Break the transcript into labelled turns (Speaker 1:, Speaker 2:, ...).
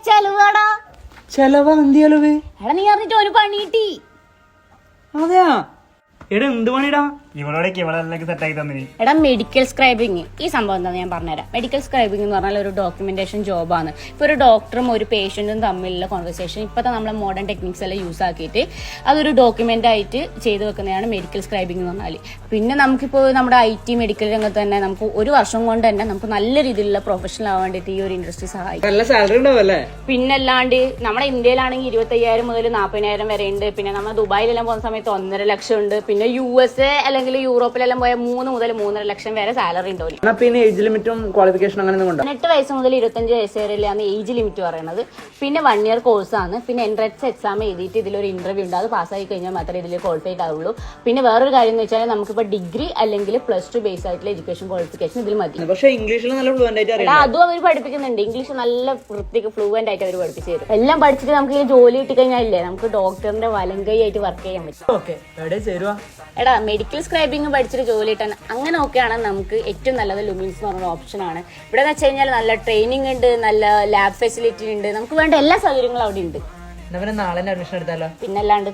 Speaker 1: ചെലവാടാ.
Speaker 2: ചെലവാ? എന്ത് ചെലവ്?
Speaker 1: എടാ നീ അറിഞ്ഞിട്ട് ഒരു പണി കിട്ടി.
Speaker 2: അതെയാ? എടാ എന്ത് പണിടാ?
Speaker 1: എടാ മെഡിക്കൽ സ്ക്രൈബിങ്. ഈ സംഭവം എന്താണെന്ന് ഞാൻ പറഞ്ഞുതരാം. മെഡിക്കൽ സ്ക്രൈബിംഗ് എന്ന് പറഞ്ഞാൽ ഒരു ഡോക്യുമെന്റേഷൻ ജോബാണ്. ഇപ്പോൾ ഒരു ഡോക്ടറും ഒരു പേഷ്യന്റും തമ്മിലുള്ള കോൺവെർസേഷൻ ഇപ്പോഴത്തെ നമ്മളെ മോഡേൺ ടെക്നിക്സ് എല്ലാം യൂസ് ആക്കിയിട്ട് അതൊരു ഡോക്യുമെന്റ് ആയിട്ട് ചെയ്തു വെക്കുന്നതാണ് മെഡിക്കൽ സ്ക്രൈബിംഗ് എന്ന് പറഞ്ഞാൽ. പിന്നെ നമുക്കിപ്പോൾ നമ്മുടെ IT മെഡിക്കൽ രംഗത്ത് തന്നെ നമുക്ക് ഒരു വർഷം കൊണ്ട് തന്നെ നമുക്ക് നല്ല രീതിയിലുള്ള പ്രൊഫഷണൽ ആവാൻ വേണ്ടിയിട്ട് ഈ ഒരു ഇൻഡസ്ട്രി സഹായിക്കും.
Speaker 2: നല്ല സാലറി ഉണ്ടാവല്ലേ?
Speaker 1: പിന്നല്ലാണ്ട് നമ്മുടെ ഇന്ത്യയിലാണെങ്കിൽ 25,000 മുതൽ 40,000 വരെ ഉണ്ട്. പിന്നെ നമ്മൾ ദുബായിലെല്ലാം പോകുന്ന സമയത്ത് 1.5 ലക്ഷം ഉണ്ട്. പിന്നെ USA അല്ലെങ്കിൽ യൂറോപ്പിലെല്ലാം പോയ 3 മുതൽ 3.5 ലക്ഷം വരെ സാലറി ഉണ്ട്.
Speaker 2: പിന്നെ ഏജ് ലിമിറ്റും ക്വാളിഫിക്കേഷൻ അങ്ങനെ
Speaker 1: 18 വയസ്സ് മുതൽ 25 വയസ്സ് വരെയാണ് ഏജ് ലിമിറ്റ് പറയുന്നത്. പിന്നെ 1 ഇയർ കോഴ്സാണ്. പിന്നെ എൻട്രൻസ് എക്സാം എഴുതിയിട്ട് ഇതിലൊരു ഇന്റർവ്യൂ ഉണ്ട്. അത് പാസ്സായി കഴിഞ്ഞാൽ മാത്രമേ ഇതിൽ ക്വാളിഫൈഡ് ആവുള്ളൂ. പിന്നെ വേറൊരു കാര്യം എന്ന് വെച്ചാൽ നമുക്കിപ്പോൾ ഡിഗ്രി അല്ലെങ്കിൽ +2 ബേസ് ആയിട്ടുള്ള എഡ്യൂക്കേഷൻ ക്വാളിഫിക്കേഷൻ ഇതിൽ മതി.
Speaker 2: പക്ഷേ ഇംഗ്ലീഷിൽ നല്ല ഫ്ലുവന്റ് ആയിട്ട് അറിയാം.
Speaker 1: അതും അവർ പഠിപ്പിക്കുന്നുണ്ട്. ഇംഗ്ലീഷ് നല്ല വൃത്തിക്ക് ഫ്ലുവന്റ് ആയിട്ട് അവർ പഠിപ്പിച്ചു തരും. എല്ലാം പഠിച്ചിട്ട് നമുക്ക് ഈ ജോലി കിട്ടി കഴിഞ്ഞാൽ ഇല്ലേ നമുക്ക് ഡോക്ടറിന്റെ വലങ്കൈ ആയിട്ട് വർക്ക് ചെയ്യാൻ പറ്റും. എടാ മെഡിക്കൽ സ്ക്രൈബിംഗ് പഠിച്ചിട്ട് ജോലി കിട്ടാൻ അങ്ങനെ നോക്കുകയാണെങ്കിൽ നമുക്ക് ഏറ്റവും നല്ലത് ലുമിൻസ് എന്ന് പറഞ്ഞ ഓപ്ഷനാണ്. ഇവിടെ എന്ന് വെച്ച് കഴിഞ്ഞാൽ നല്ല ട്രെയിനിങ് ഉണ്ട്, നല്ല ലാബ് ഫെസിലിറ്റി ഉണ്ട്, നമുക്ക് വേണ്ട എല്ലാ സൗകര്യങ്ങളും അവിടെ ഉണ്ട്.
Speaker 2: നാളെ അഡ്മിഷൻ എടുത്താലോ?
Speaker 1: പിന്നല്ലാണ്ട്